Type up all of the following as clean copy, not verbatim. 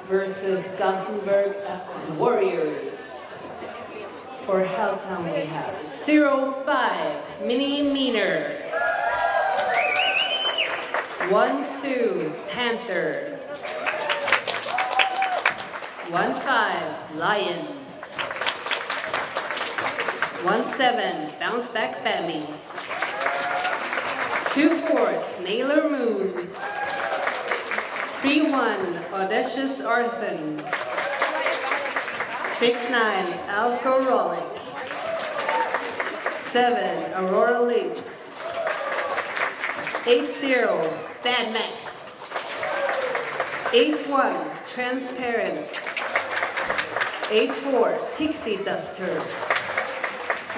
versus Gothenburg Aqwarriors. For Helltown we have 05 Mini Meaner, 12 Panther, 15 Lion, 17 Bounce Back Family, 24 Snailer Moon, 31 Audacious Arson, 69 Alcoholic, 7 Aurora Loops, 80 Bad Max, 81 Transparent, 84 Pixie Duster,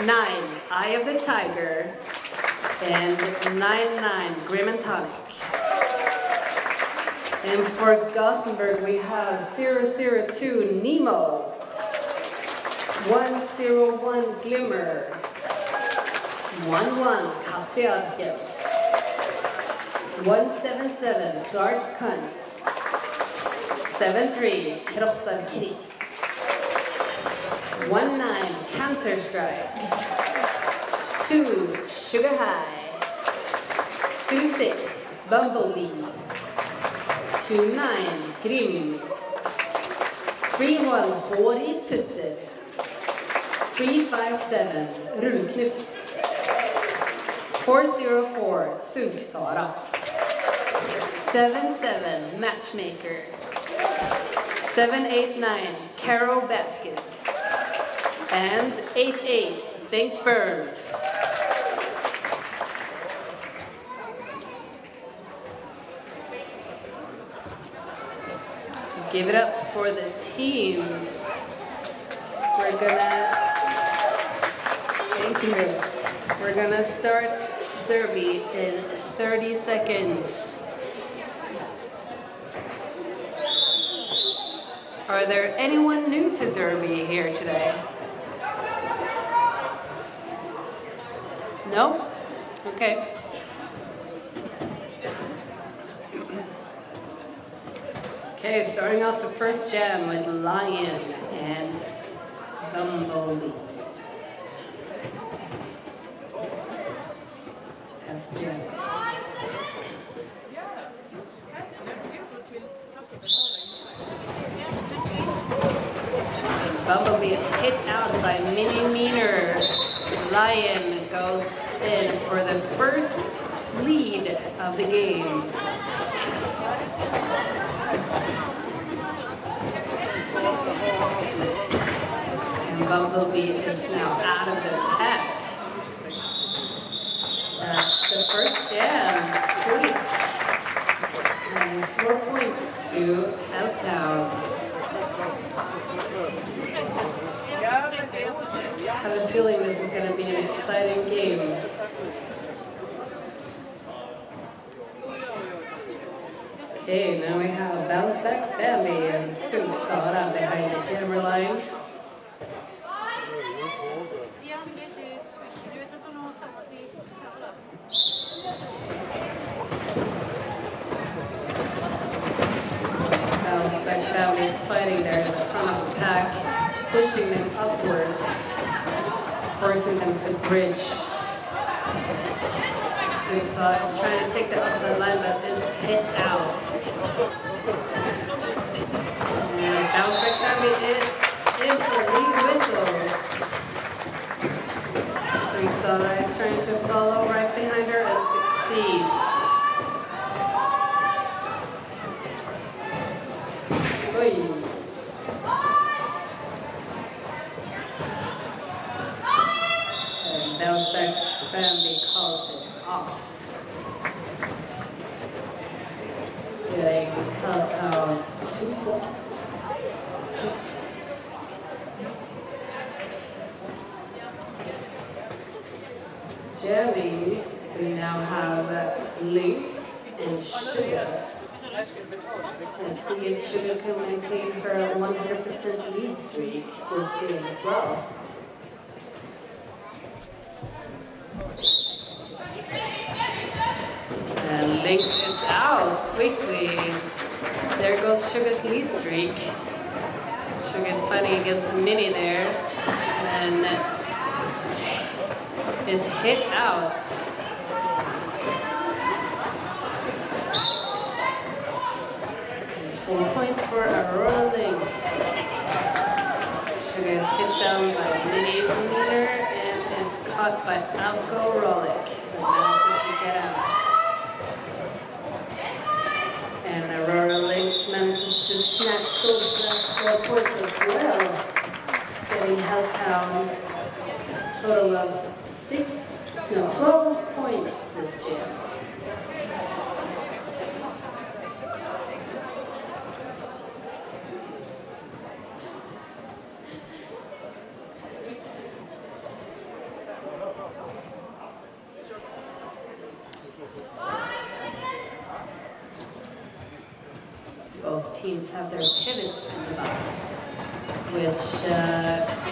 9 Eye of the Tiger, and 99 Grim and Tonic. And for Gothenburg we have 002 Nemo, 101 Glimmer, 11 Kapteadgen, 177 Clark Kunt, 73 Krossad Chris, 19 Counter Strike, 2 Sugar High, 26 Bumblebee, 29 Grim, 31 Hårig Putter, 357 Runknufs, 404 Sugsara, 77 Matchmaker, 789 Carol Basket, and 88 Think Burns. Give it up for the teams. Thank you. We're gonna start Derby in 30 seconds. Are there anyone new to Derby here today? No? Okay. Okay, starting off the first jam with Lion and Bumblebee. That's jam. Bumblebee is hit out by Mini Meaner. Lion goes in for the first lead of the game. And Bumblebee is now out of the pack. That's the first jam. Quick. And 4 points to Helltown. I have a feeling this is going to be an exciting game. Okay, now we have Bounce Back Family and Sugsara behind the camera line. Bounce Back Family is fighting there in the front of the pack, pushing them upwards, forcing them to bridge. Sugsara is trying to take the outside line, but is hit out. And Bounce Back Family is in for lead whistle. Sugsara is trying to follow right behind her and succeeds. Oy. And Bounce Back Family calls it off. Giving Helltown 2 points. Jamming, we now have Loops and Sugar. Let's see if Sugar can maintain her 100% lead streak this game as well. And Lynx is out quickly. There goes Sugar's lead streak. Sugar's fighting against the mini there, and is hit out. 4 points for Aurora Lynx. Sugar is hit down by mini meter and is caught by Aqwarriors, but manages to get out. And Aurora Lynx manages to snatch those last 4 points as well, getting Helltown a total of 12 points this jam. Both teams have their pivots in the box, which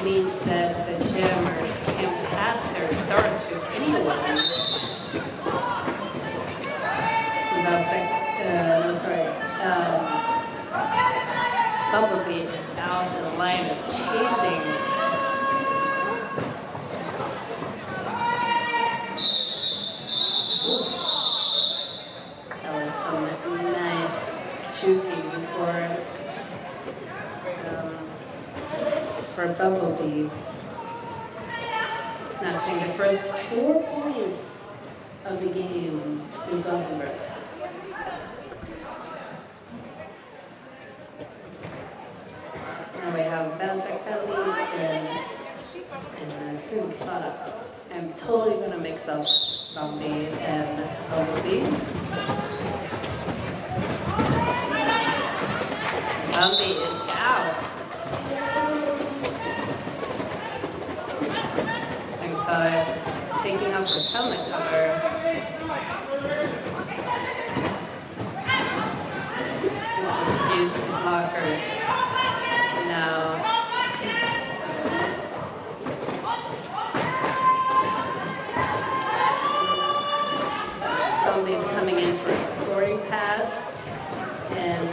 means that the jammers can pass their start to anyone. Bumblebee is out and the line is chasing. Ooh. That was some nice juking for Bumblebee, snatching the first 4 points of the game to Gothenburg. Now we have bounce back belly and soon Sada. I'm totally gonna mix up Bumblebee and Bumblebee. Bumblebee is out. Sada is taking off her helmet cover. To confuse the blockers. Now Bumblebee's coming in for a scoring pass and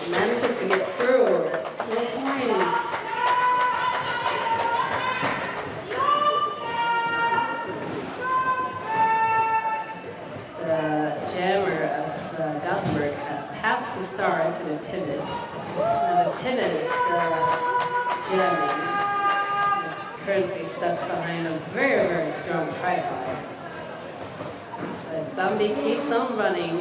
manages to get through. That's 4 points. Gothenburg has passed the star to the pivot. Now the pivot is jamming. It's currently stuck behind a very, very strong tripod. But Bumblebee keeps on running.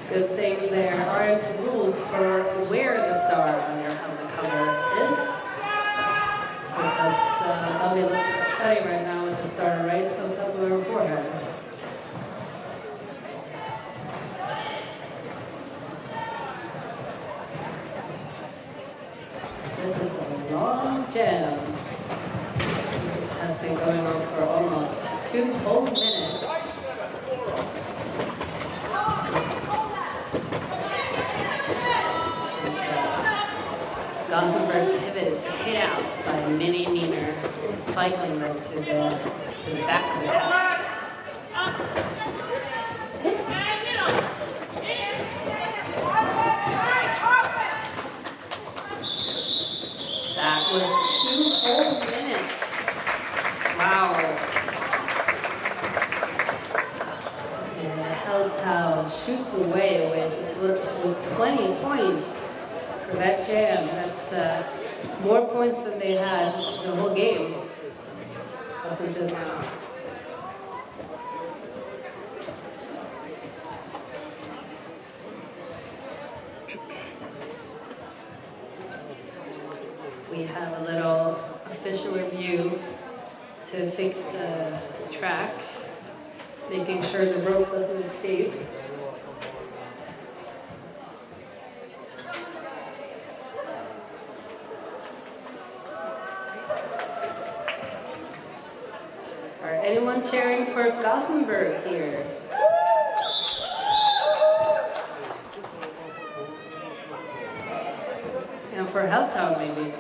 Good thing there aren't rules for where the star on your helmet cover is. Because Bumblebee looks exciting right now with the star right on top of her forehead. This is a long jam. It has been going on for almost 2 whole minutes. Gothenburg pivot is hit out by mini meter, cycling them to the back of the pack. That was 2 whole minutes. Wow. And Helltown shoots away with 20 points. For that jam, that's more points than they had the whole game up until now. We have a little official review to fix the track, making sure the rope doesn't escape. Anyone cheering for Gothenburg here? And for Helltown, maybe.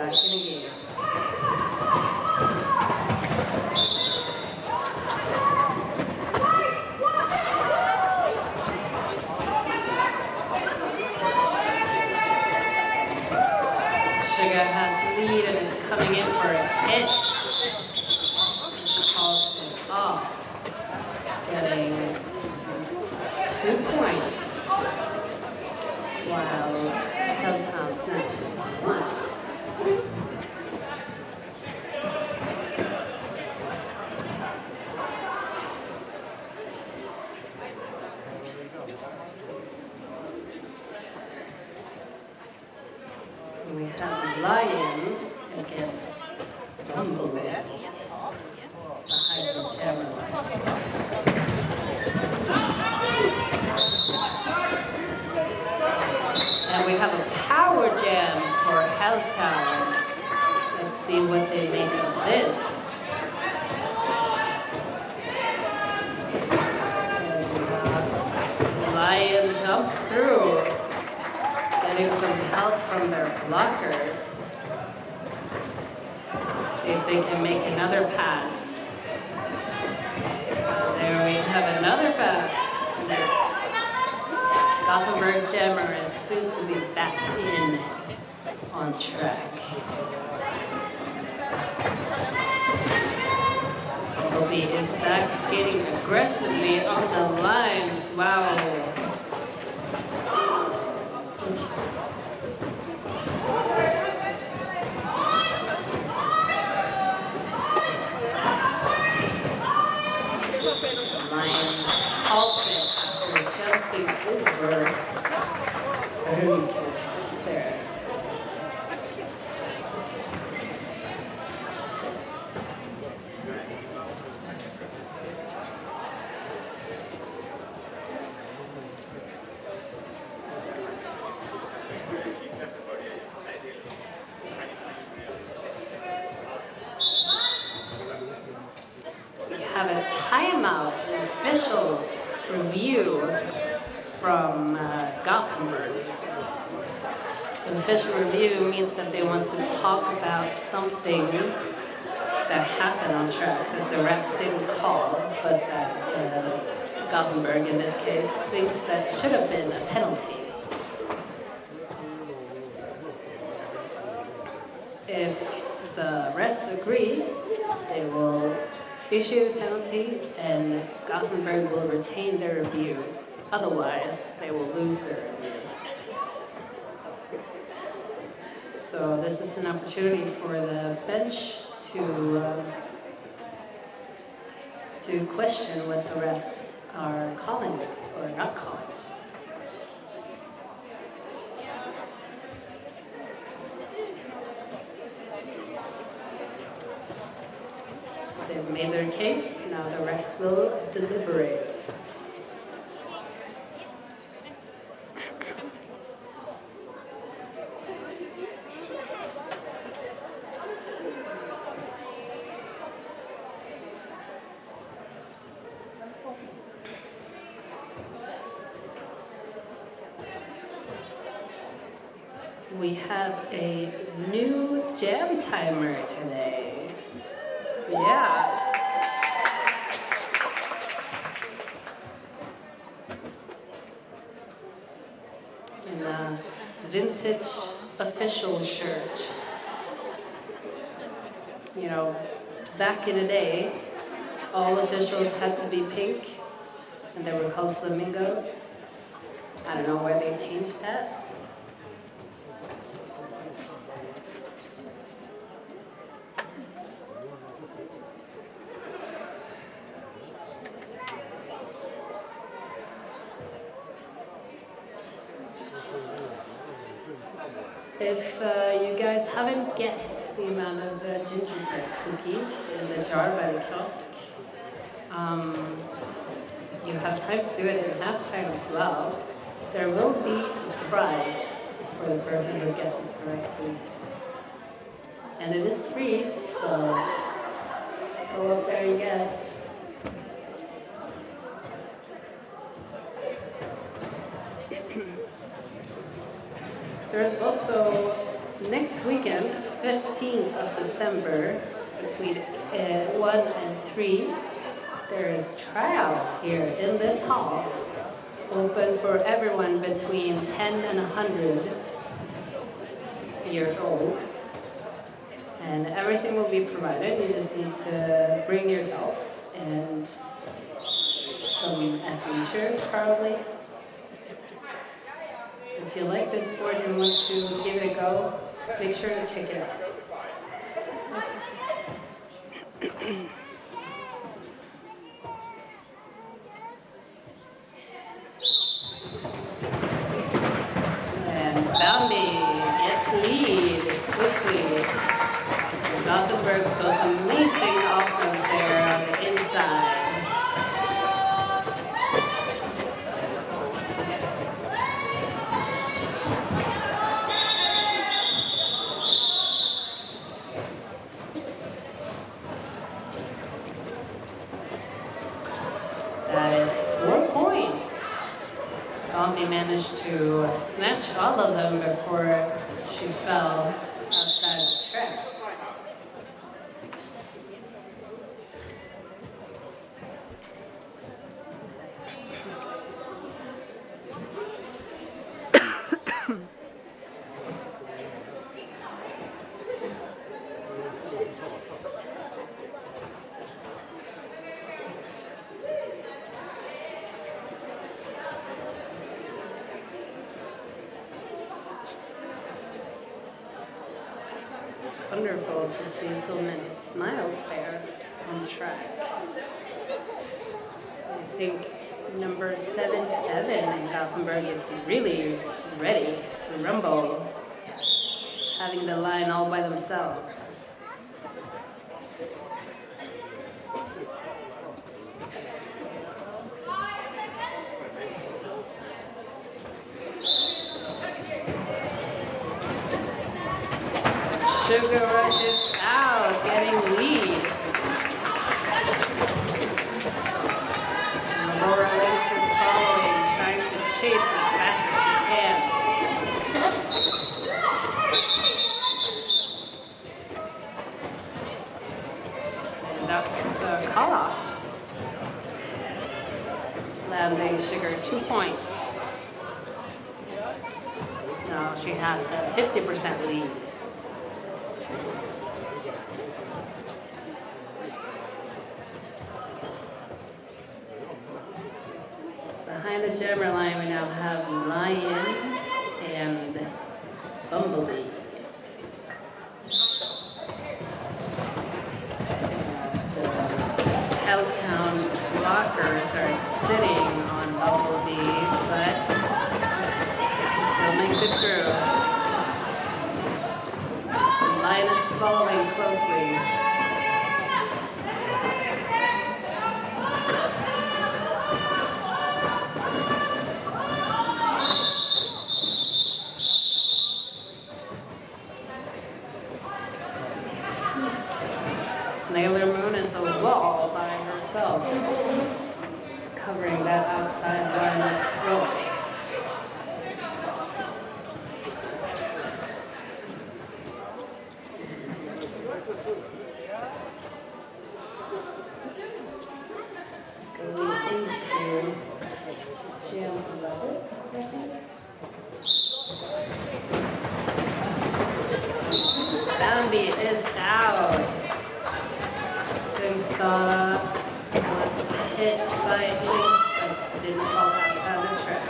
back in the game. Sugar has the lead and is coming in for a hit. Calls it off. Getting 2 points. While Helltown snatches 1. We have Lion against Bumblebee, the hybrid gemini. And we have a power jam for Helltown. Let's see what they make of this. And, Lion jumps through. Getting some help from their blockers. See if they can make another pass. There we have another pass. Gothenburg Jammer is soon to be back in on track. Bumblebee is back skating aggressively on the lines. Wow. Lion halts it after jumping over Hellcats there. Have a timeout, an official review from Gothenburg. An official review means that they want to talk about something that happened on track that the refs didn't call, but that Gothenburg in this case thinks that should have been a penalty. If the refs agree, they will issue the penalty and Gothenburg will retain their review. Otherwise, they will lose their review. So this is an opportunity for the bench to question what the refs are calling or not calling. They've made their case, now the refs will deliberate. We have a new jam timer today. Yeah. In a vintage official shirt. You know, back in the day, all officials had to be pink, and they were called flamingos. I don't know where they changed that. If you guys haven't guessed the amount of gingerbread cookies in the jar by the kiosk, you have time to do it in halftime as well. There will be a prize for the person who guesses correctly. And it is free, so go up there and guess. There's also next weekend 15th of December, between 1 and 3, there's tryouts here in this hall, open for everyone between 10 and 100 years old. And everything will be provided. You just need to bring yourself and some athleisure, probably. If you like this sport and want to give it a go, make sure to check it out. And Bambi gets lead quickly. Gothenburg does amazing offense there on the inside. That is 4 points. Bambi managed to snatch all of them before she fell outside the track. Wonderful to see so many smiles there on the track. I think number 77 in Gothenburg is really ready to rumble, having the line all by themselves. Sugar rushes out, getting lead. And Laura Lynx is following, trying to chase as fast as she can. And that's a call off. Landing Sugar 2 points. Now she has a 50% lead. Behind the jammer line, we now have Lion and Bumblebee. The Helltown blockers are sitting on Bumblebee, but still makes it through. The Lion is following closely. Sailor Moon is a wall by herself, covering that outside line of road. Going into Jam 11, I think. Bambi is out. Saw was hit by Lynx, but didn't fall outside the track.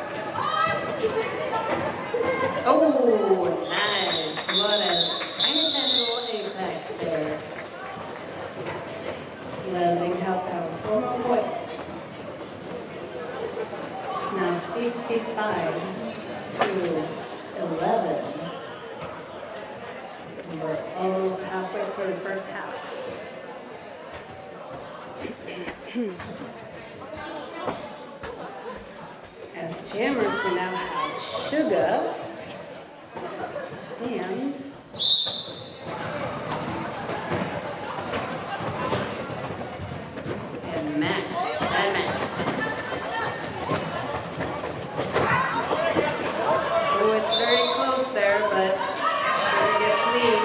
Oh, nice. What a tiny little apex there. Landing Helltown 4 more points. It's now 55 to 11. And we're almost halfway through the first half. As jammers, we now have Sugar and Max. Oh, it's very close there, but Sugar gets lead.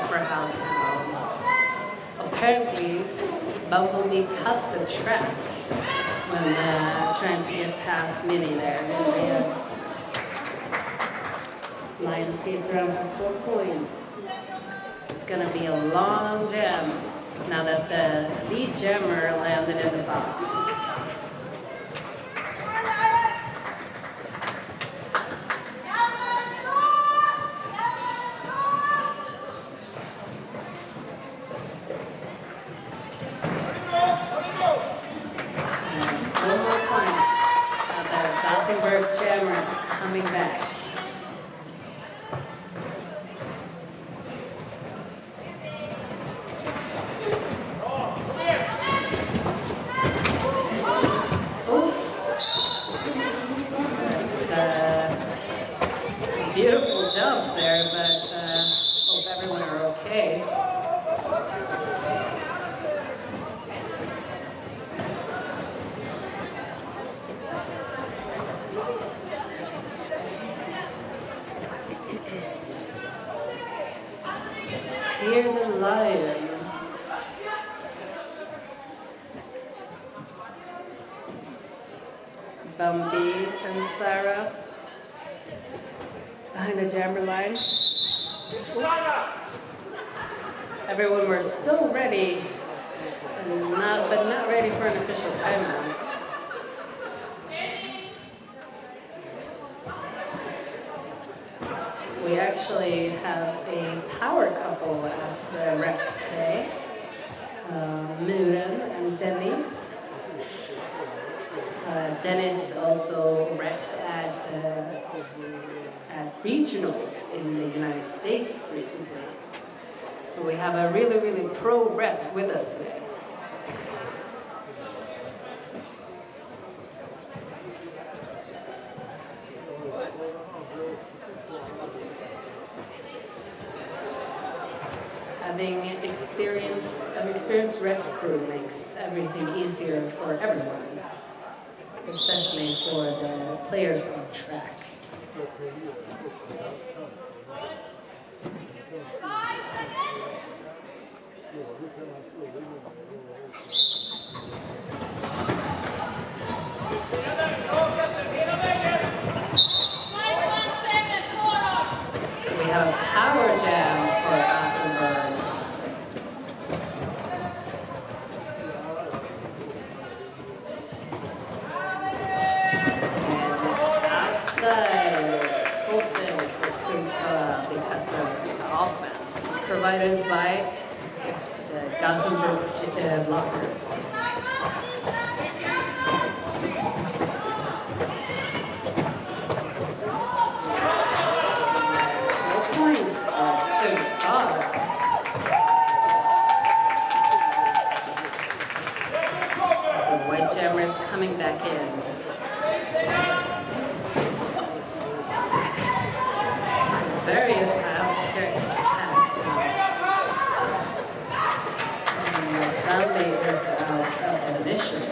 for Helltown. Apparently, Bumblebee cut the track when trying to get past Minnie there. And the line skates around for 4 points. It's going to be a long jam now that the lead jammer landed in the box. And 1 more point. Now the Gothenburg jammers coming back. Beautiful jump there, but hope everyone are okay. Hear the lion. Bumpy and Sarah behind the jammer line. Everyone were so ready, but not ready for an official timeout. We actually have a power couple as the refs today. Muren and Dennis. Dennis also refed at regionals in the United States recently. So we have a really, really pro ref with us today. Having an experienced ref crew makes everything easier for everyone, especially for the players on track. We have a power jam for Gothenburg. Provided by the Gothenburg blockers. No point of Sunsar. The white jammers coming back in. Very outstretched. Is out of initially.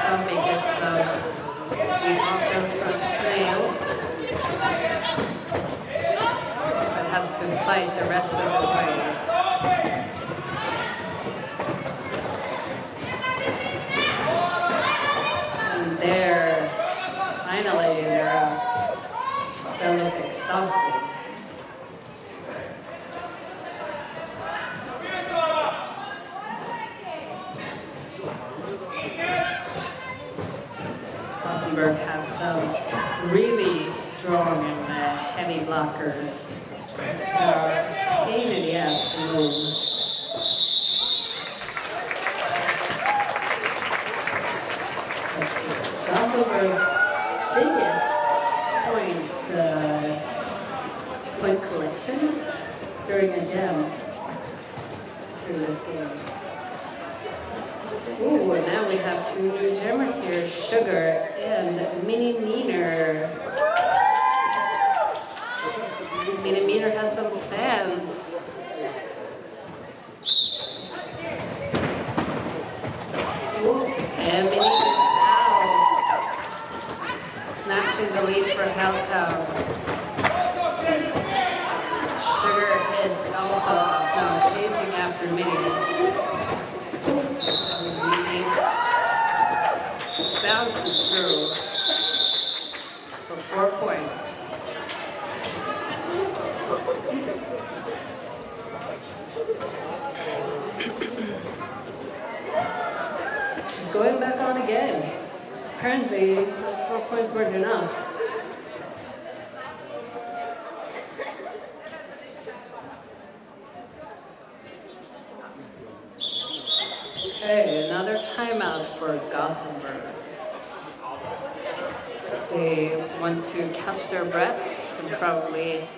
Bumpy gets some sweet offense from Snail, but has to fight the rest of the way. And there, finally, they're out. They look exhausted. Gothenburg has some really strong and heavy blockers that are a pain in the ass to move. Gothenburg's biggest point collection during a jam through this game. Ooh, and now we have 2 new jammers here, Sugar and Mini Neener. Millimeter has some fans. Ooh, and Millimeter out. Snatching the lead for Helltown. Sugar is also chasing after Millimeter. Bounces through for 4 points. She's going back on again. Apparently, those 4 points weren't enough. Okay, another timeout for Gothenburg. They want to catch their breaths and probably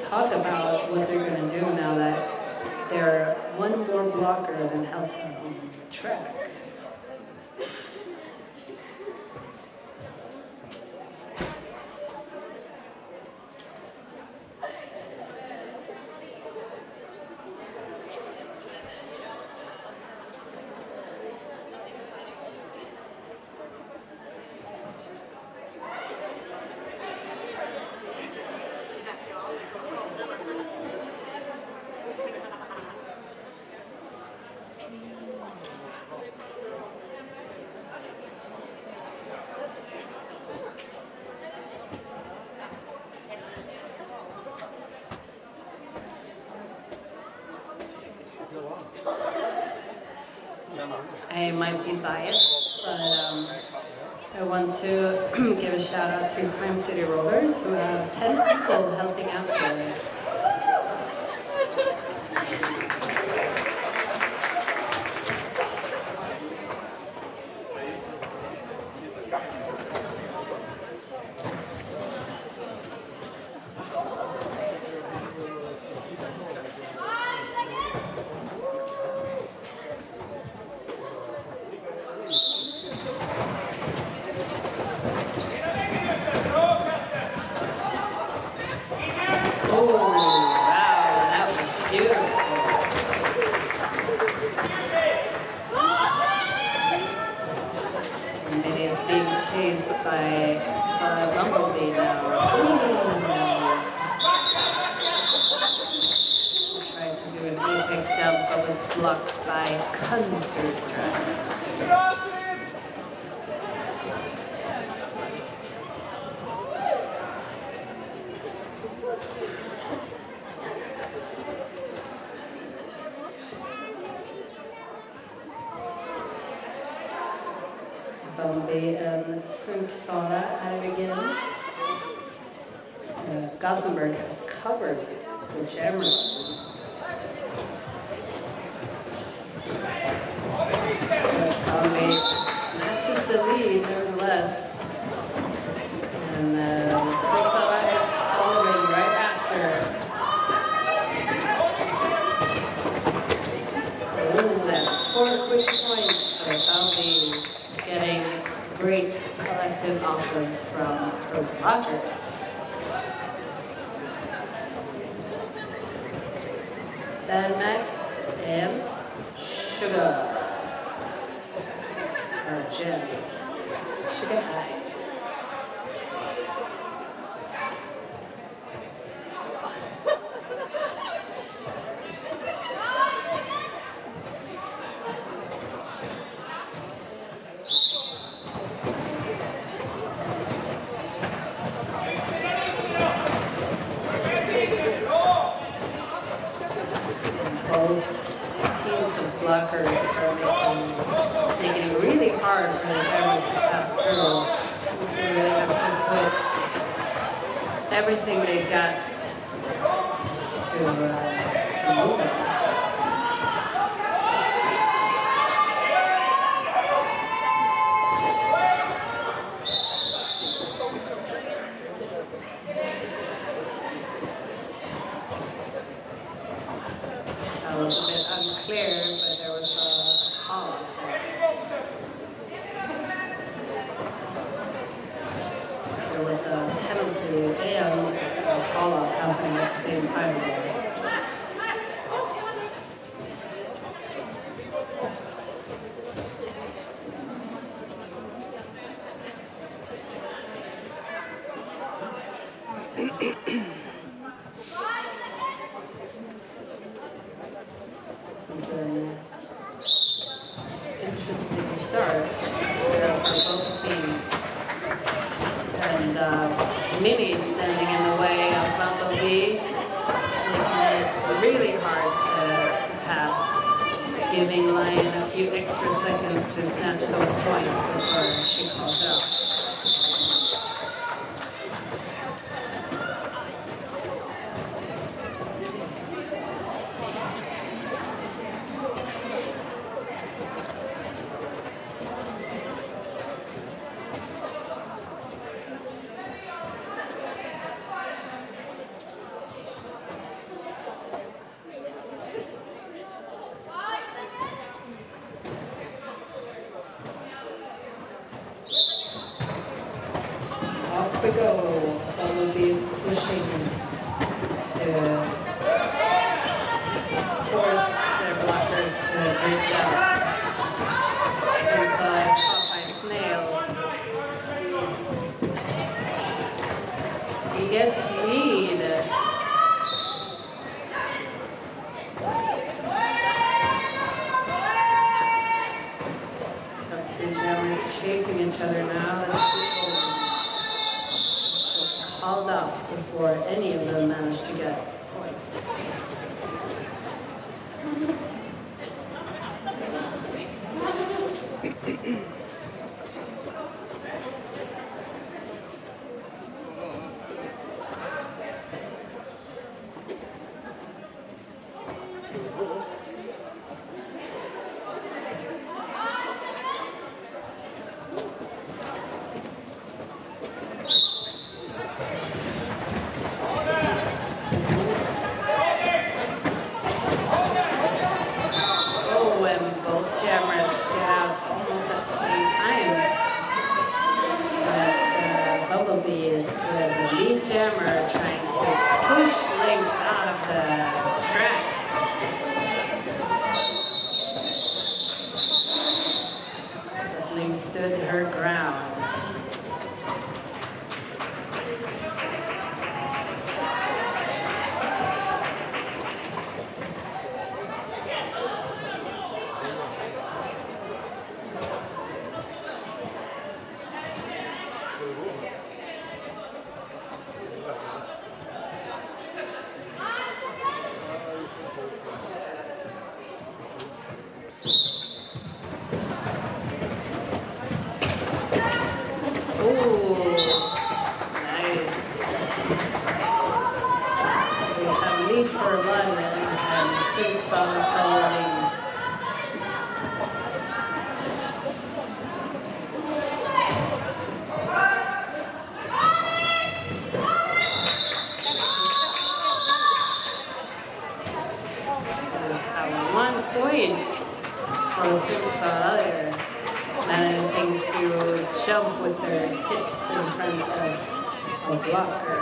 talk about what they're going to do now that they're one more blocker than Helltown on the track. I might be biased, but I want to give a shout out to Crime City Rollers, who have 10 people helping out today. Gothenburg has covered the jammer. Conway snatches the lead, nevertheless. And Sixala is following right after. Oh, that's 4 quick points for Conway, getting great collective offense from her blockers. Then next, and Sugar, or Jen, Sugar High. Both teams of blockers are making it really hard for the drivers to pass through. They really have to put everything they've got to move it. That was a bit unclear, but there was a call there. There was a penalty, a fall-off happening at the same time there. This is an interesting start for both teams. And Minnie standing in the way of Bumblebee, making it really hard to pass, giving Lion a few extra seconds to snatch those points before she calls out. Off we go. Bumblebee is pushing to force their blockers to reach out. Seems like Popeye Snail. He gets lead. Got two jammers chasing each other now. Let's see. Called up before any of them managed to get points. Bumblebee is the lead jammer trying to push Lynx out of the track. But Lynx stood her ground. For London and Sing Song for Running. Have 1 point for Sing Song earlier, managing to jump with their hips in front of a blocker.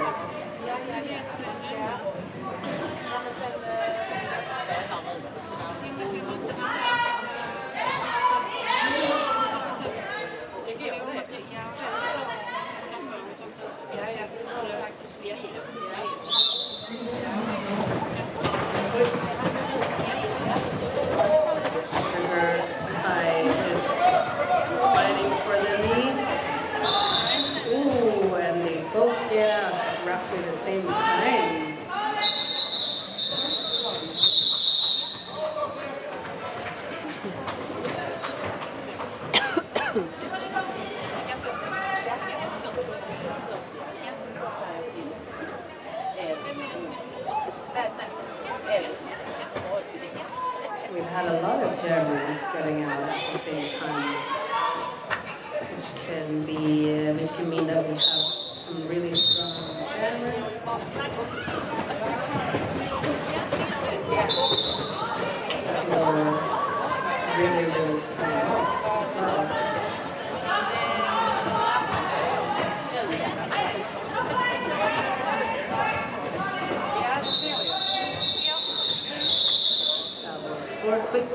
Roughly the same time. We've had a lot of Germans getting out at the same time, which can mean that we have some really strong jammers. Or really, really strong as well.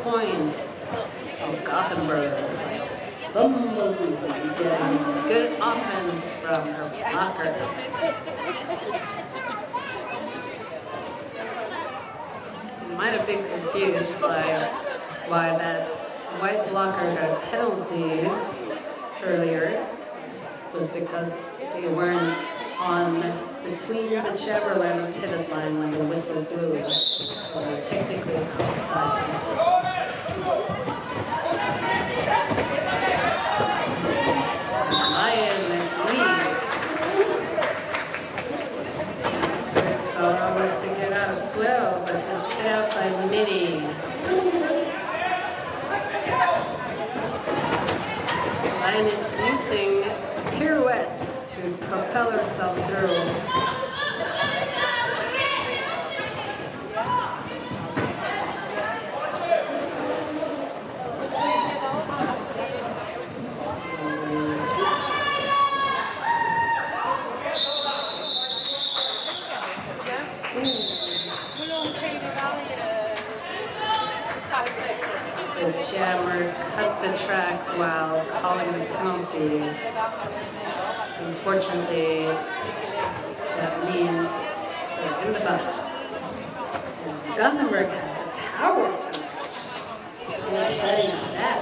points of Gothenburg. Bumblebee getting good offense from her blockers. Might have been confused by why that white blocker got a penalty earlier. Was because they weren't on between the Chamberlain and pivot line when the whistle blew. So they're technically outside. Lions lead. Sara wants to get out as well, but is hit out by Minnie. Lion is using pirouettes to propel herself through. The jammer cut the track while calling the penalty. Unfortunately, that means they're in the box. And Gothenburg has a power surge. What exciting is that?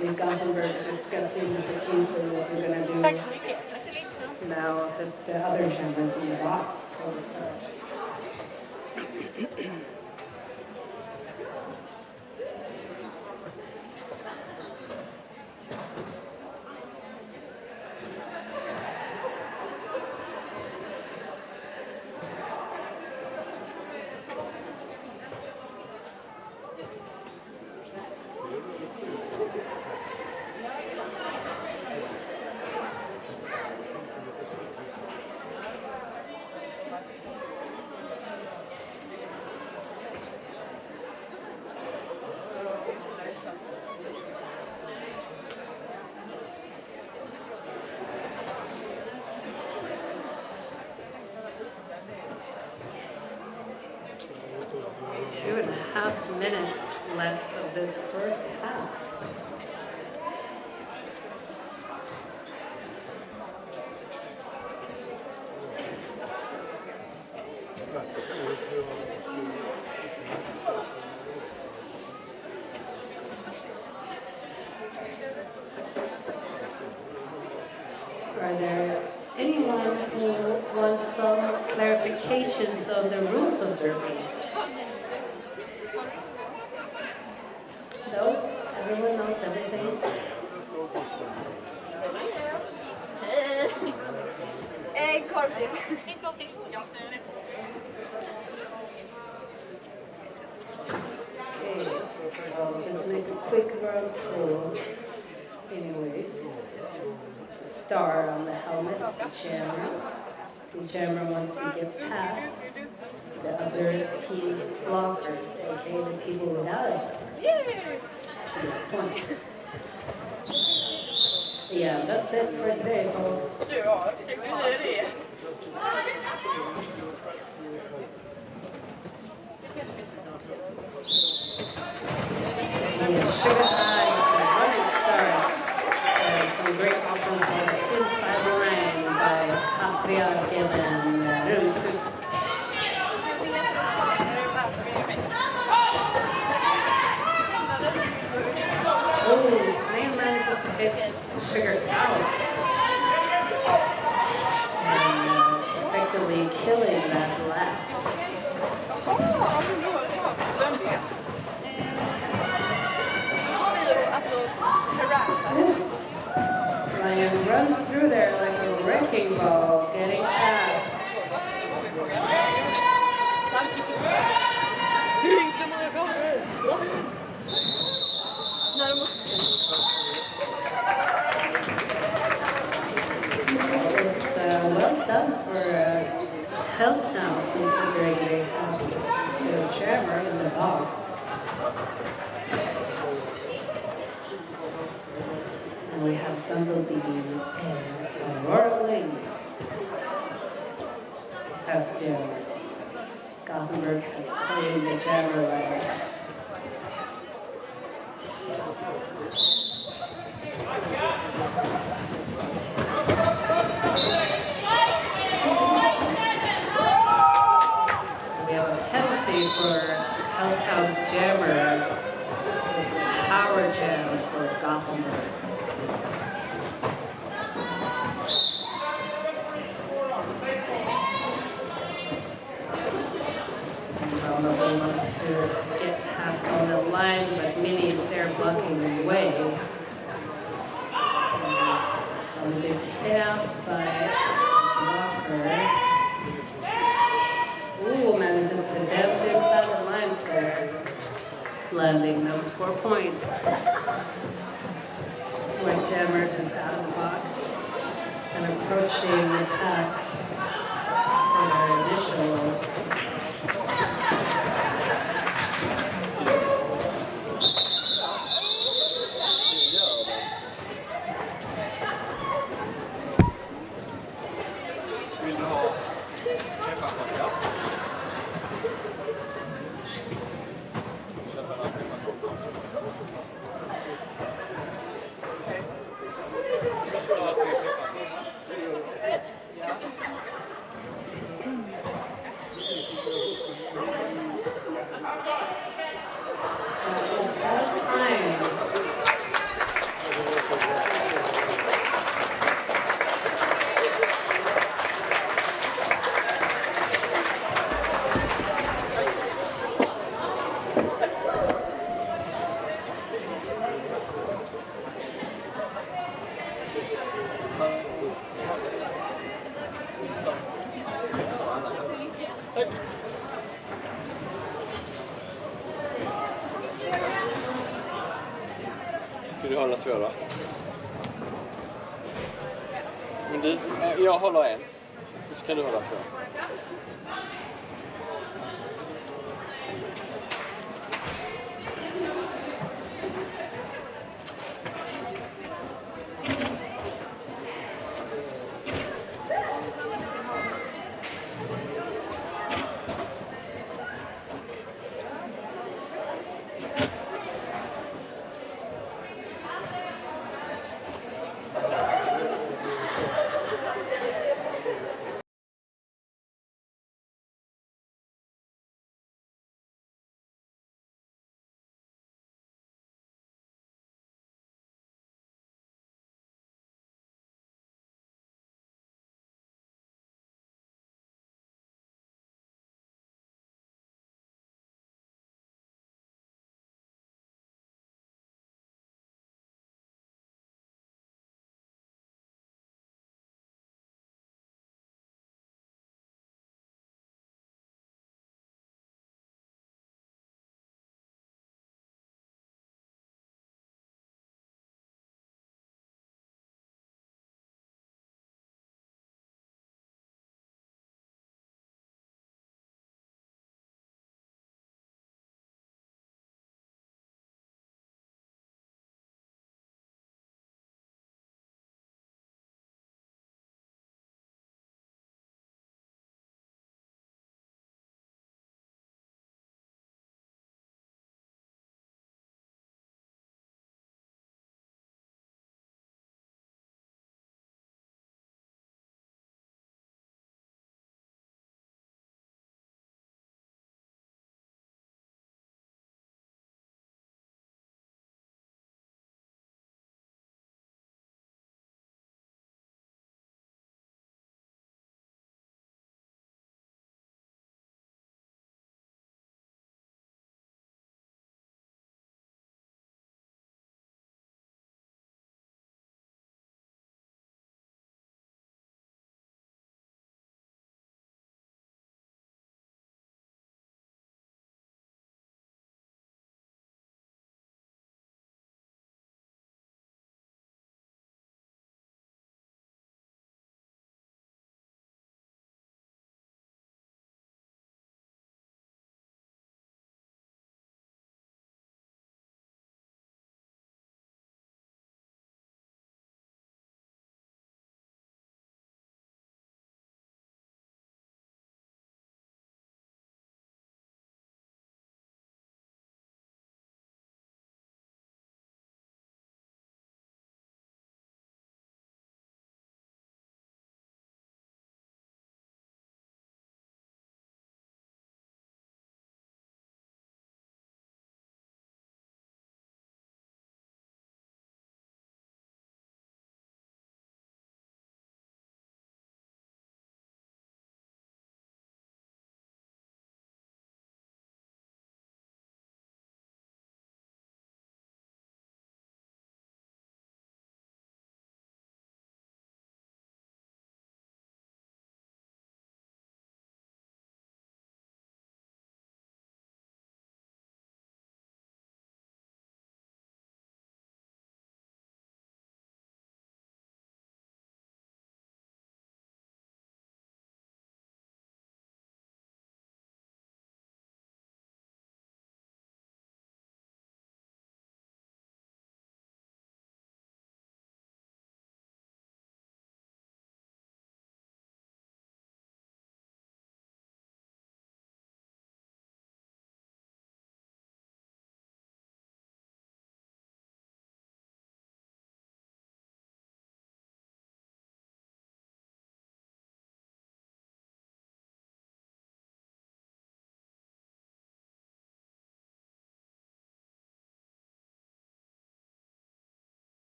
Is Gothenburg discussing profusely what they're going to do now that the other jammers in the box for the start. 2.5 minutes left of this first half. Are there anyone who wants some clarifications on the rules of derby? No? Everyone knows everything? Okay, I'll just make a quick run through. Anyways, the star on the helmet is the jammer. The jammer wants to get past the other team's blockers, aka the people without a star. To get points. Yeah, that's it for today, folks. Yeah, Sugar High, it's a running start. Some great offense on the inside the ring by Aqwarriors and Rundqvist. Oh, Snail manages to hit Sugar out. And effectively killing that lap. Ryan runs through there like a wrecking ball, getting past. Well done for Helltown, considering they have their jammer in the box. will be in Aurora Ladies as jammers. Gothenburg has claimed the jammer level. We have a penalty for Helltown's jammer. So it's a power jam for Gothenburg. Probably wants to get past on the line, but Minnie's there blocking the way. And is hit out by Walker. Ooh, manages to dance inside the lines there. Landing those 4 points. Where Jammer is out of the box and approaching the pack for their initial. Ska du hålla två då? Men du, jag håller en. Så ska du hålla två.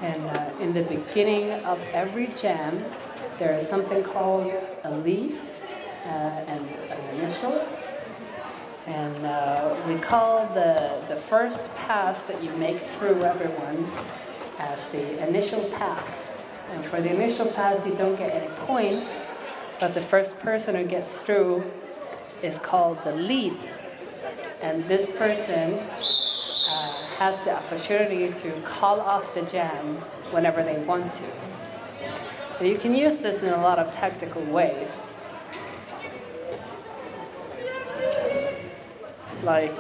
And in the beginning of every jam, there is something called a lead and an initial. And we call the first pass that you make through everyone as the initial pass. And for the initial pass, you don't get any points, but the first person who gets through is called the lead. And this person has the opportunity to call off the jam whenever they want to. But you can use this in a lot of tactical ways. Like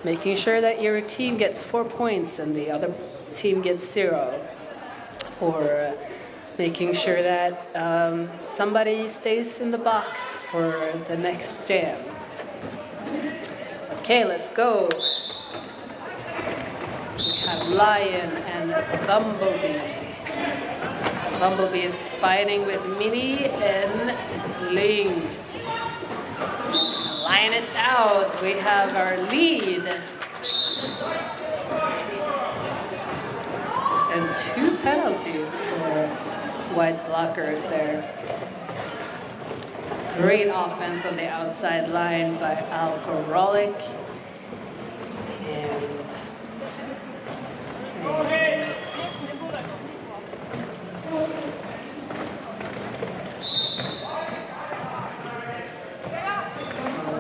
making sure that your team gets 4 points and the other team gets 0. Or making sure that somebody stays in the box for the next jam. Okay, let's go. We have Lion and Bumblebee. Bumblebee is fighting with Minnie and Lynx. Lion is out. We have our lead. And 2 penalties for white blockers there. Great offense on the outside line by Aqwarriors. And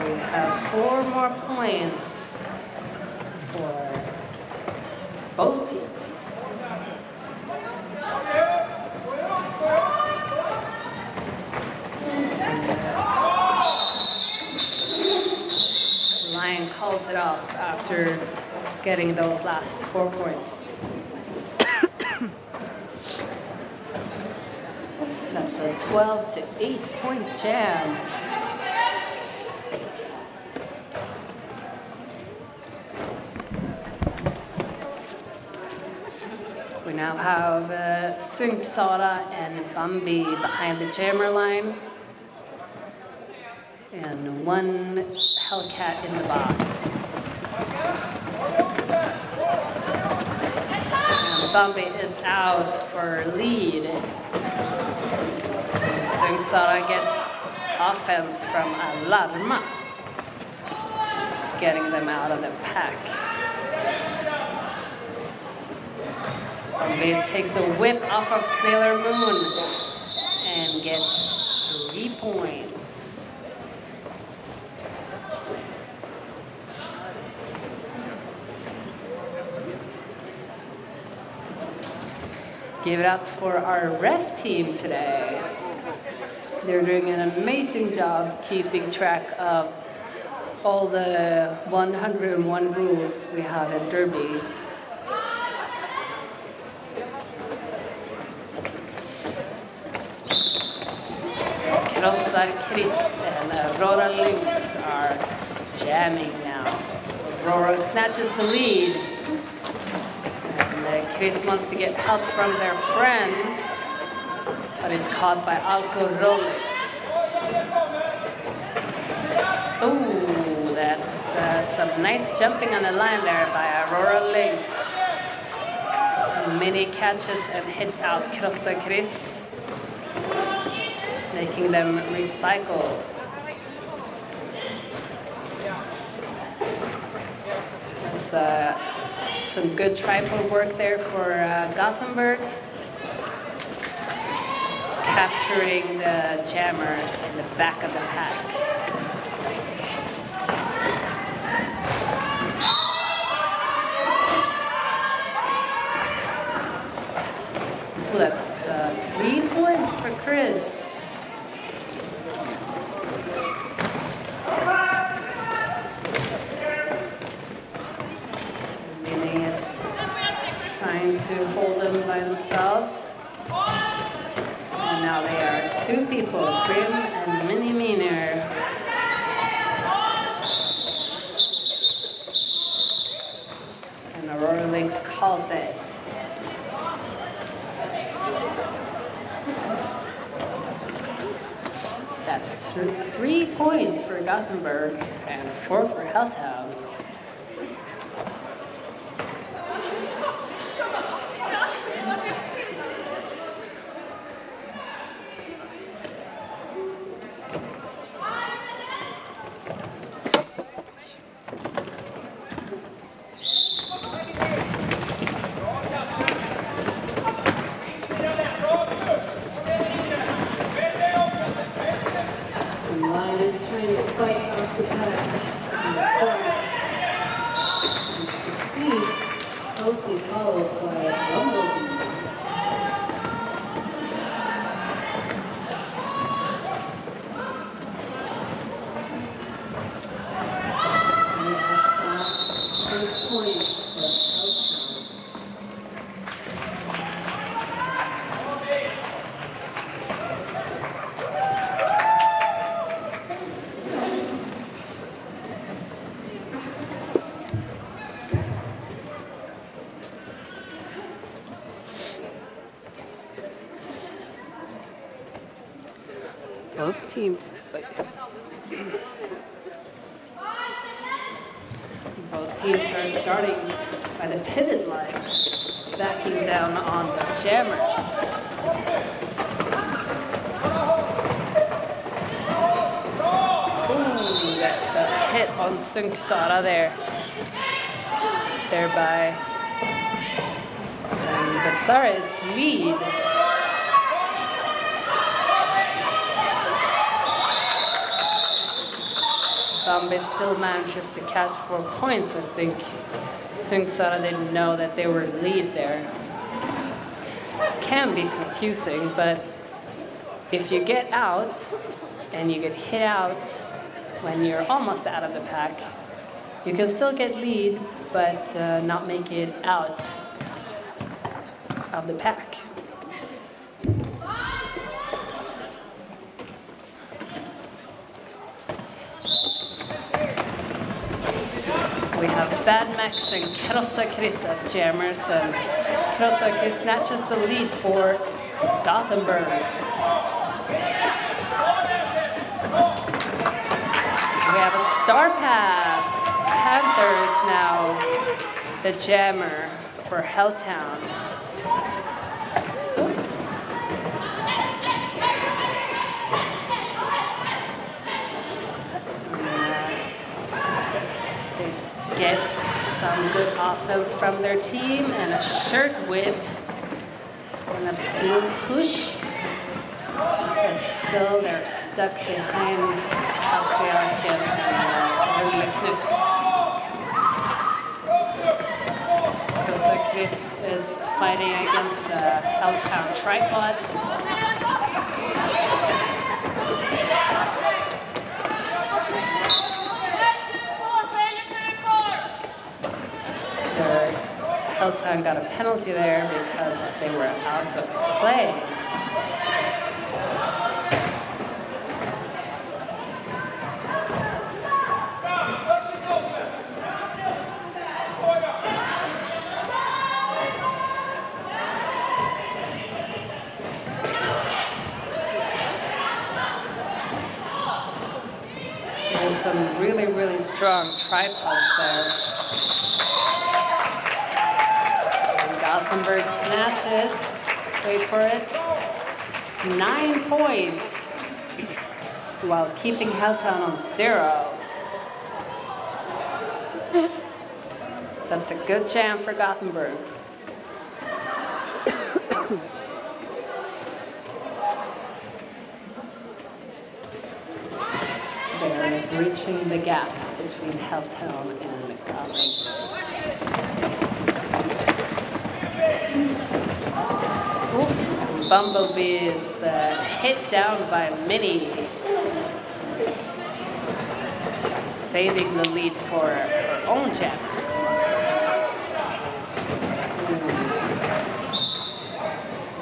we have 4 more points for both teams. Lion calls it off after getting those last 4 points. That's a 12 to 8 point jam. We now have Synksara and Bambi behind the jammer line. And 1 Hellcat in the box. And Bambi is out for lead. Synksara gets offense from Alarma, getting them out of the pack. Bambi takes a whip off of Sailor Moon and gets 3 points. Give it up for our ref team today. They're doing an amazing job keeping track of all the 101 rules we have in Derby. Krossar Chris and Aurora Lynx are jamming now. Aurora snatches the lead. Chris wants to get help from their friends, but is caught by Aqwarriors. Oh, that's some nice jumping on the line there by Aurora Lynx. Minnie catches and hits out Krossar Chris, making them recycle. That's some good tripod work there for Gothenburg, capturing the jammer in the back of the pack. Ooh, that's 3 points for Chris. Trying to hold them by themselves. And now they are 2 people, Grim and Minnie Meaner. And Aurora Lynx calls it. That's 3 points for Gothenburg and 4 for Helltown. Both teams. Both teams are starting by the pivot line, backing down on the jammers. Ooh, that's a hit on Sunksara there. Thereby, Betsara's lead. Bambi still manages to catch 4 points. I think Sunksara didn't know that they were in lead there. It can be confusing, but if you get out and you get hit out when you're almost out of the pack, you can still get lead, but not make it out of the pack. We have Bad Max and Krossa Chris as jammers, and Krossa Chris snatches the lead for Gothenburg. We have a star pass. Panther is now the jammer for Helltown. They get some good offense from their team and a shirt whip and a blue push. But still, they're stuck behind Aqwarriors and Cliffs. Chris is fighting against the Helltown tripod. Helltown got a penalty there because they were out of play. There's some really, really strong tripods there. Gothenburg snatches, wait for it, 9 points while keeping Helltown on 0. That's a good jam for Gothenburg. They're breaching the gap between Helltown and Gothenburg. Oof, Bumblebee is hit down by Minnie, saving the lead for her own jam.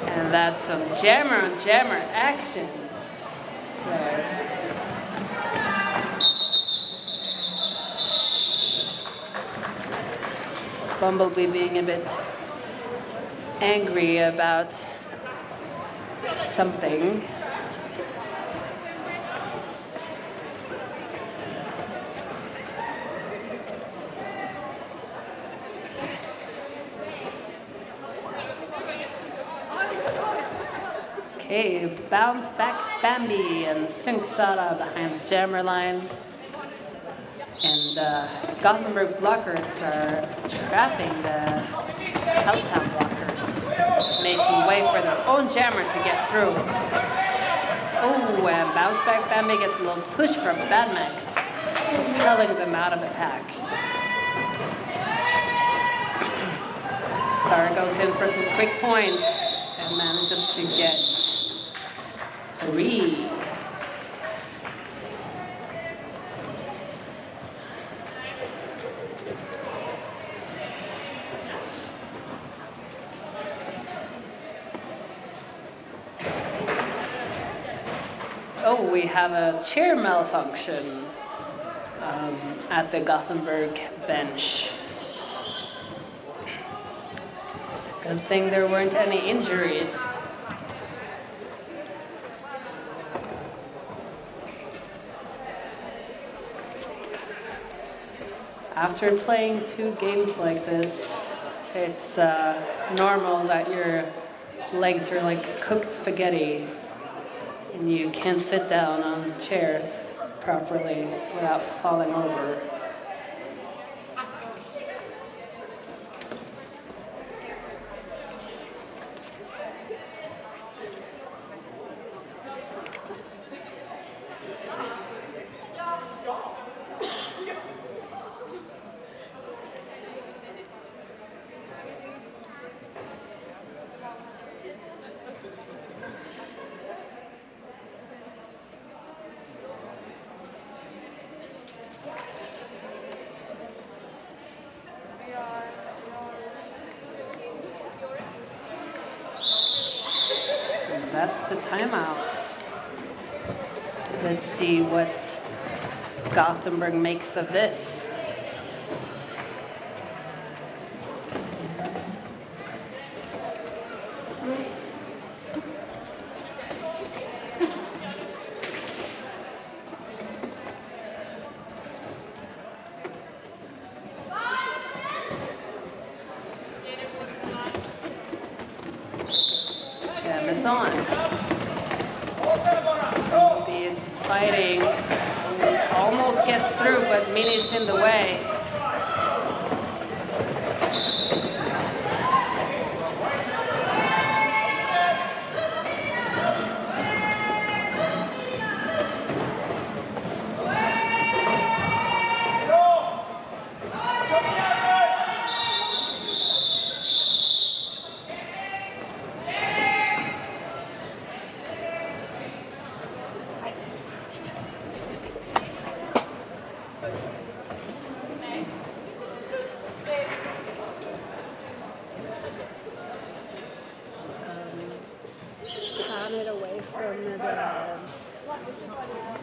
And that's some jammer on jammer action there. Bumblebee being a bit angry about something. Okay, bounce back Bambi and Sunksara behind the jammer line. And Gothenburg blockers are trapping the Helltown blockers, making way for their own jammer to get through. Oh, and bounce back Bambi gets a little push from Bad Max, propelling them out of the pack. Sara goes in for some quick points and manages to get 3. Oh, we have a chair malfunction at the Gothenburg bench. Good thing there weren't any injuries. After playing 2 games like this, it's normal that your legs are like cooked spaghetti and you can't sit down on chairs properly without falling over. That's the timeouts. Let's see what Gothenburg makes of this. Is on. He is fighting, almost gets through, but Mini's in the way.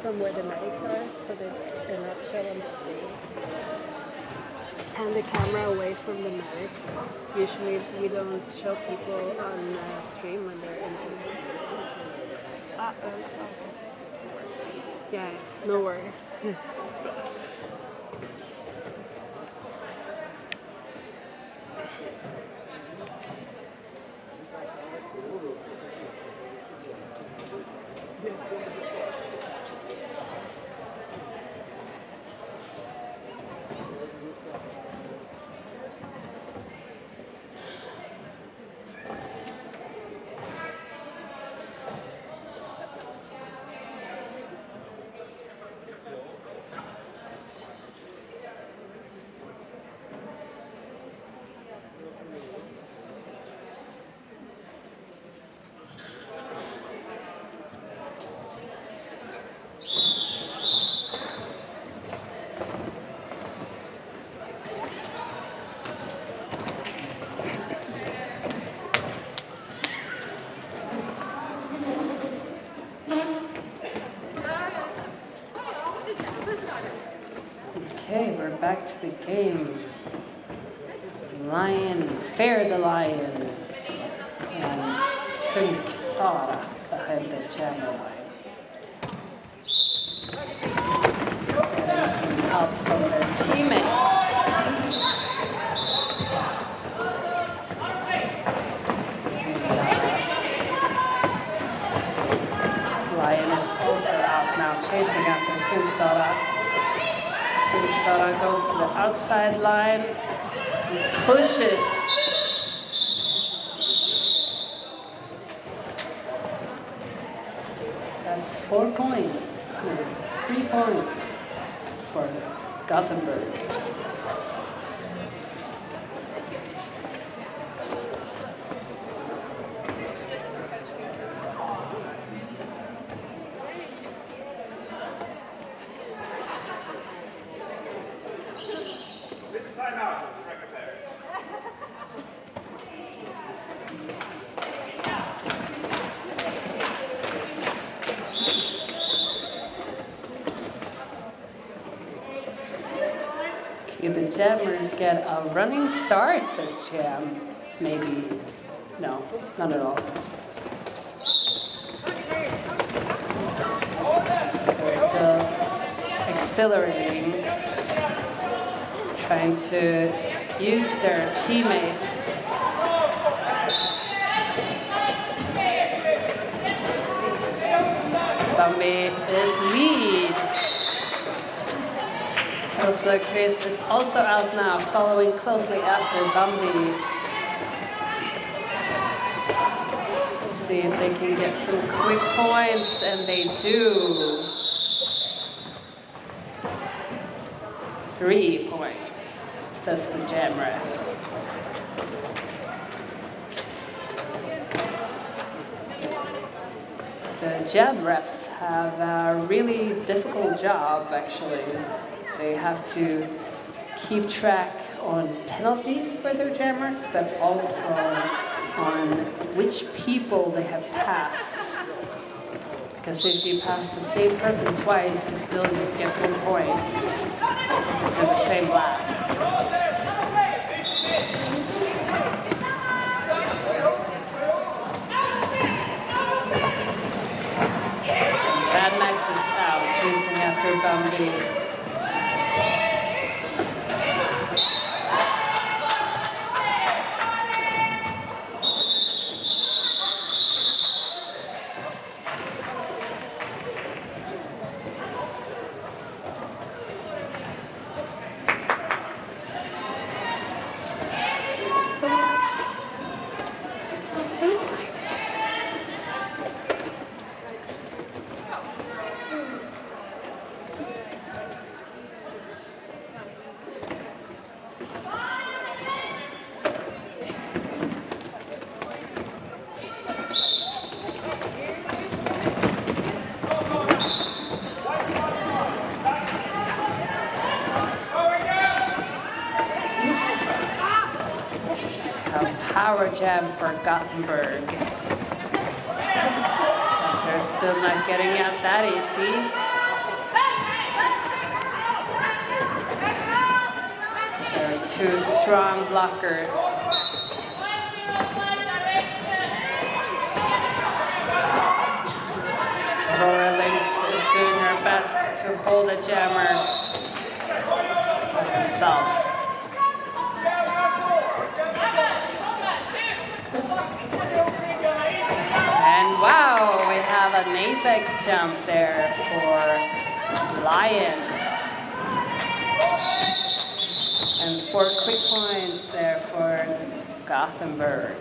From where the medics are, so that they're not shown on the screen. And the camera away from the medics. Usually we don't show people on stream when they're injured. Yeah, no worries. Okay, we're back to the game. Lion, Fair the Lion, and Sunk Sara behind the jammer line. Getting some help from their teammates. Lion is also out now, chasing after Sunk Sara. Sara goes to the outside line and pushes. That's 4 points. 3 points for Gothenburg. The Jammers get a running start this jam. Maybe. No, not at all. They're still accelerating. trying to use their teammates. Bambi is lead. Also, Chris is also out now, following closely after Bambi. Let's see if they can get some quick points, and they do. 3 points, says the jam ref. The jam refs have a really difficult job, actually. They have to keep track on penalties for their jammers, but also on which people they have passed. Because if you pass the same person twice, you still just get 1 point if it's in the same lap. Bad Max is out, chasing after Bambi. Power jam for Gothenburg. But they're still not getting out that easy. There are 2 strong blockers. Aurora Lynx is doing her best to hold a jammer herself. And wow, we have an apex jump there for Lion. And 4 quick points there for Gothenburg.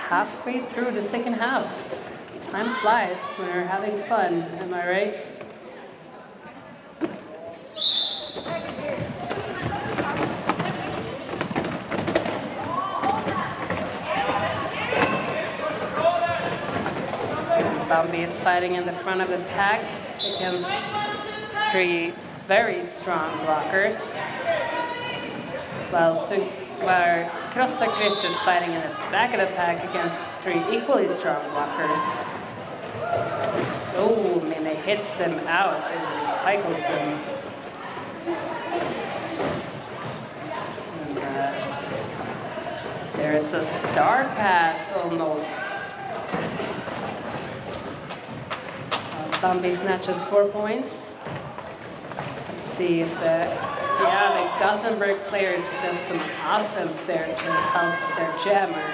Halfway through the second half. Time flies when we're having fun, am I right? Bambi is fighting in the front of the pack against 3 very strong blockers. While Krossa Chris is fighting in the back of the pack against 3 equally strong blockers. Oh, and it hits them out and recycles them. And, there is a star pass almost. Bambi snatches 4 points. Let's see if the Gothenburg players does some offense there to help their jammer.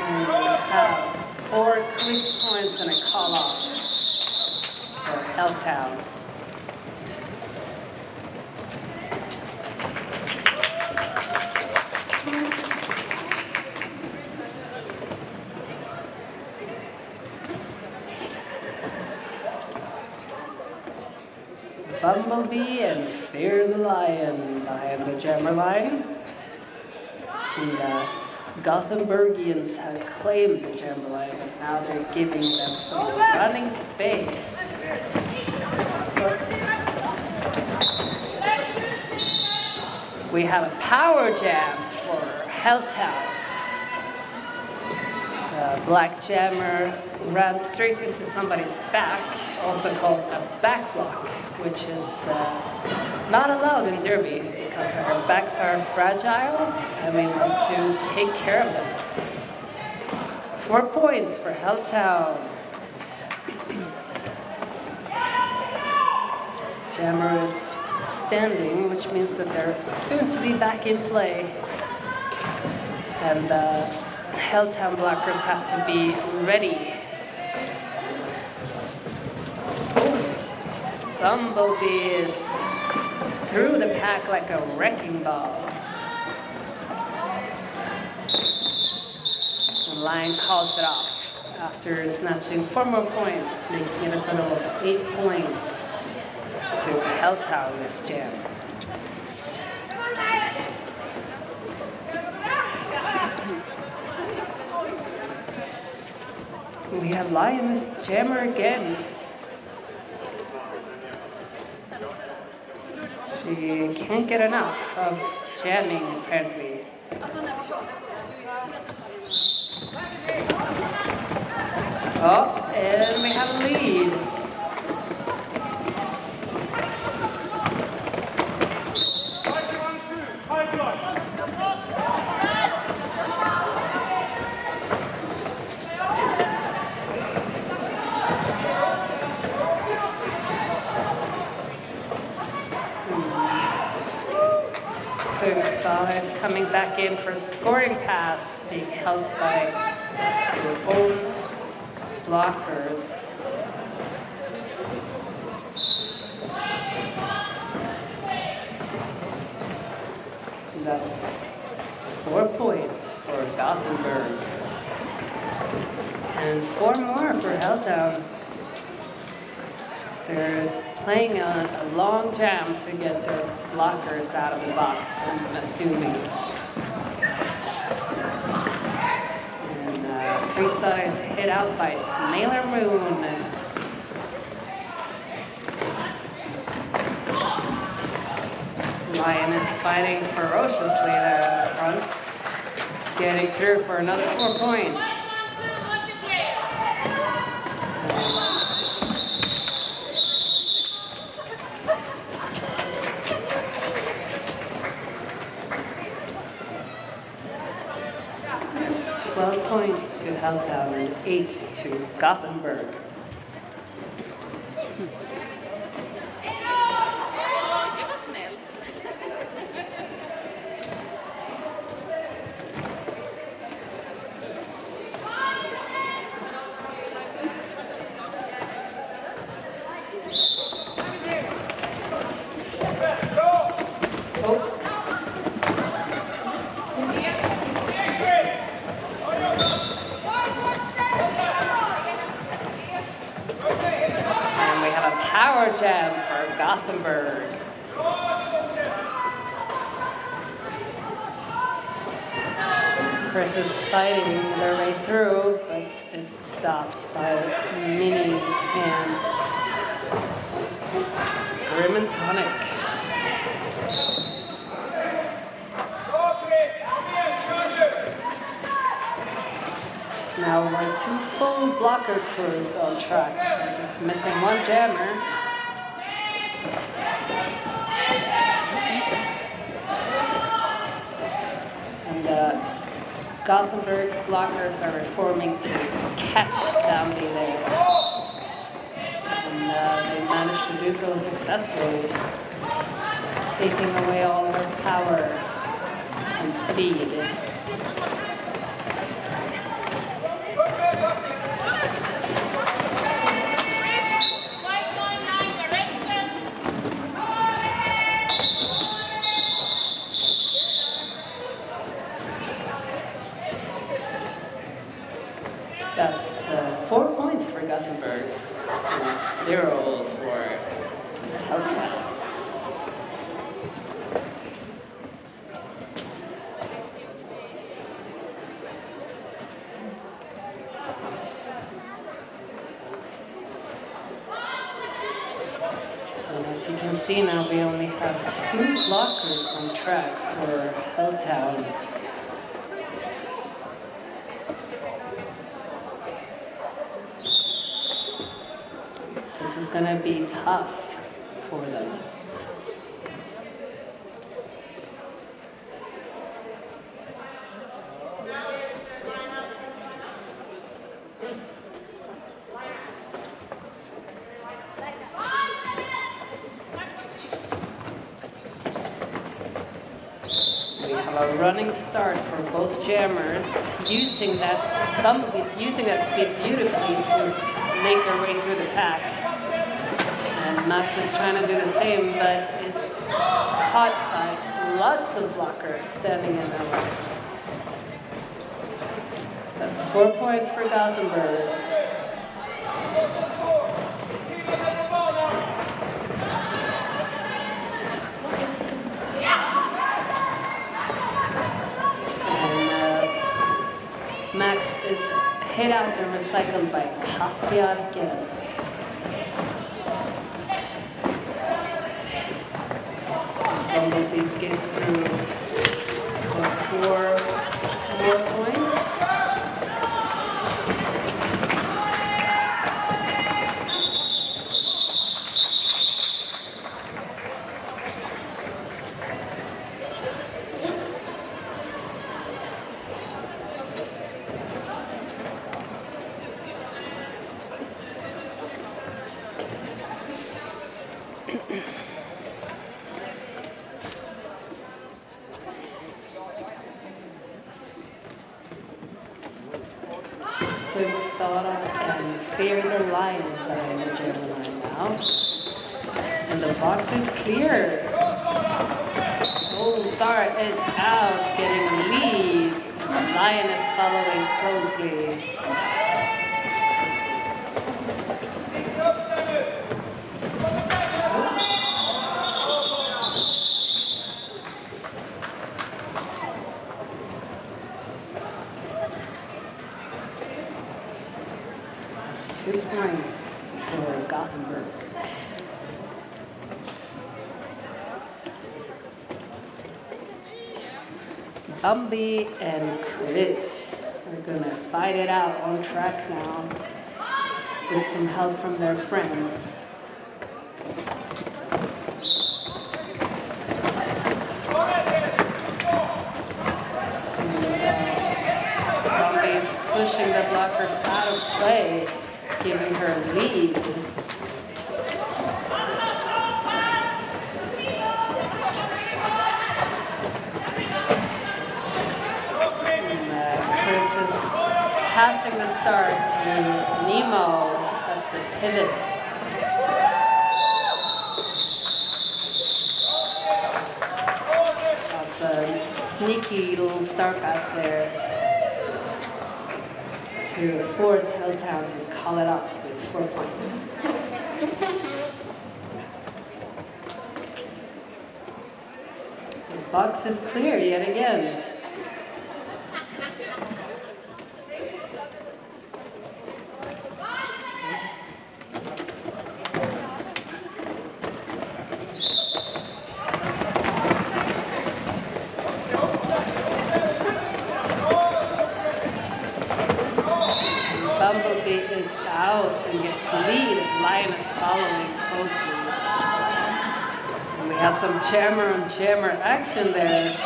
And we have 4 quick points and a call off for Helltown. Bumblebee and Fear the Lion behind the jammer line. The Gothenburgians have claimed the jammer line, but now they're giving them some running space. We have a power jam for Helltown. Black jammer ran straight into somebody's back, also called a back block, which is not allowed in derby because our backs are fragile and we want to take care of them. 4 points for Helltown. Jammer is standing, which means that they're soon to be back in play. And Helltown blockers have to be ready. Oof. Bumblebee is through the pack like a wrecking ball. The line calls it off after snatching 4 more points, making it a total of 8 points to Helltown this jam. We have Lioness Jammer again. She can't get enough of jamming, apparently. Oh, and we have a lead. Is coming back in for a scoring pass, being held by their own blockers. And that's 4 points for Gothenburg. And 4 more for Helltown. They're playing a long jam to get their blockers out of the box, I'm assuming. And Singstar is hit out by Snailer Moon. Lion is fighting ferociously there in the front, getting through for another 4 points. It's 12 points to Helltown and 8 to Gothenburg. Power jam for Gothenburg. Chris is fighting their way through, but is stopped by Minnie and Grim and Tonic. Now we're 2 full blocker crews on track. Just missing 1 jammer. And Gothenburg blockers are reforming to catch Downby there. And they managed to do so successfully, taking away all her power and speed. That's 4 points for Gothenburg and 0 for Helltown. And as you can see now, we only have 2 blockers on track for Helltown. gonna be tough for them. A running start for both jammers, using that Bumblebee's using that speed beautifully to make their way through the pack. And Max is trying to do the same, but is caught by lots of blockers standing in their way. That's 4 points for Gothenburg. Max is hit out and recycled by Aqwarriors. Bumblebee skates through for 4 points. Sara and Fear the Lion behind the German line now. And the box is clear. Oh, Sara is out, getting a lead. The Lion is following closely. That's 2 points for Gothenburg. Bambi and Chris are gonna fight it out on track now with some help from their friends. Bambi is pushing the blockers out of play, giving her a lead. Passing the start to Nemo as the pivot. That's a sneaky little star pass there to force Helltown to call it off with 4 points. The box is clear yet again. Bumblebee is out and gets lead. Lion is following closely. And we have some jammer on jammer action there.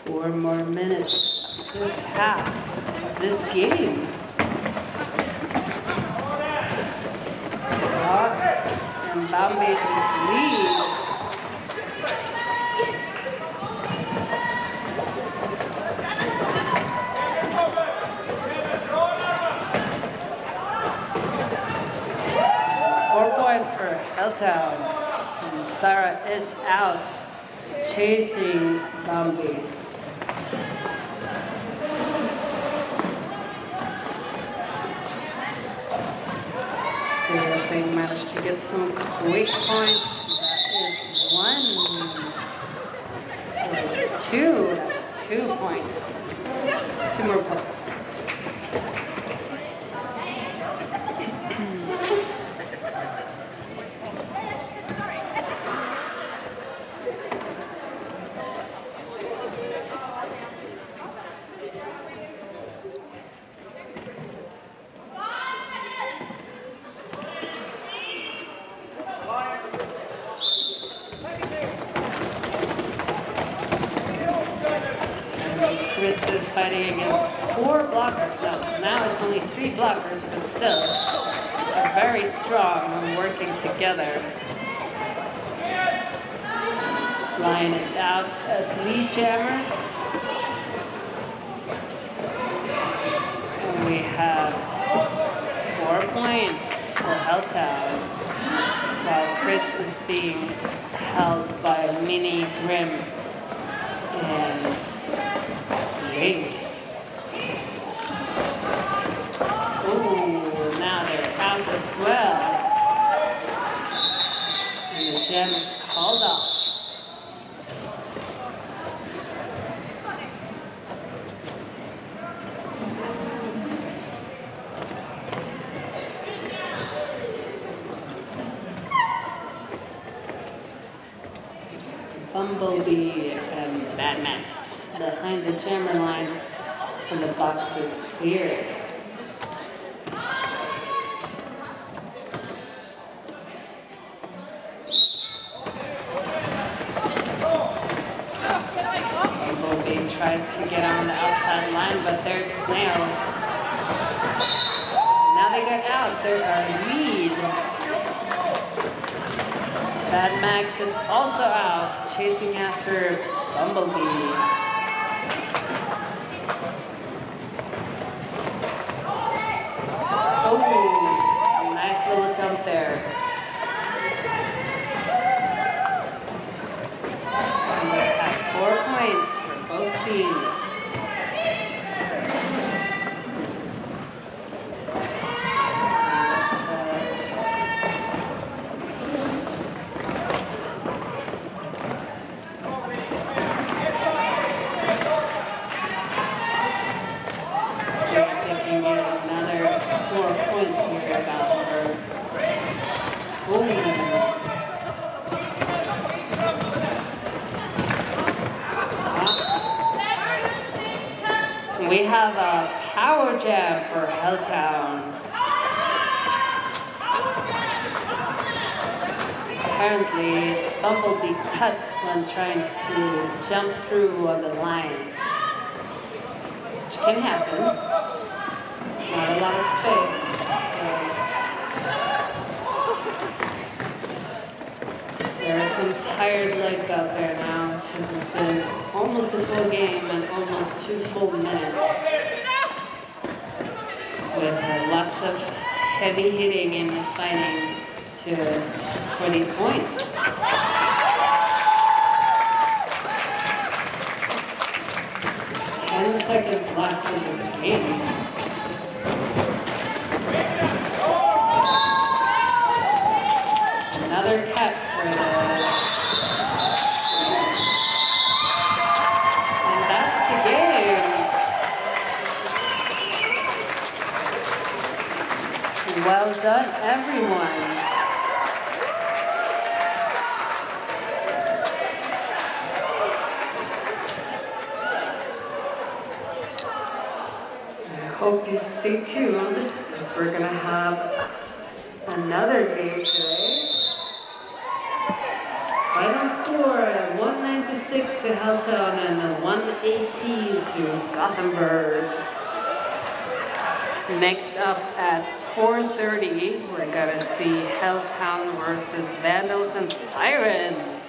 Four more minutes of this half of this game. And Bambi is lead. For Helltown, and Sarah is out chasing Bambi. get some quick points. That is 1. Or 2. That was 2 points. 2 more points. Chris is fighting against 4 blockers. No, now it's only 3 blockers, but still, they're very strong and working together. Lion is out as lead jammer. And we have 4 points for Helltown, while Chris is being held by Mini Grim and Wings. Ooh, now they're out as well. And the gem is called off. Bumblebee and Bad Max behind the jammer line, and the box is clear. Bumblebee tries to get on the outside line, but there's Snail. Now they get out, they're a lead. Bad Max is also out, chasing after Bumblebee. Oh, nice little jump there. And we have 4 points for both teams. Another 4 points here about her. We have a power jam for Helltown. Apparently, Bumblebee cuts when trying to jump through on the lines, which can happen. Not a lot of space, so there are some tired legs out there now because it's been almost a full game and almost 2 full minutes with lots of heavy hitting and fighting for these points. 10 seconds left in the game. Another cut for the... And that's the game. Well done, everyone. Hope you stay tuned, because we're gonna have another game today. Final score 196 to Helltown and 118 to Gothenburg. Next up at 4:30, we're gonna see Helltown versus Vandals and Sirens.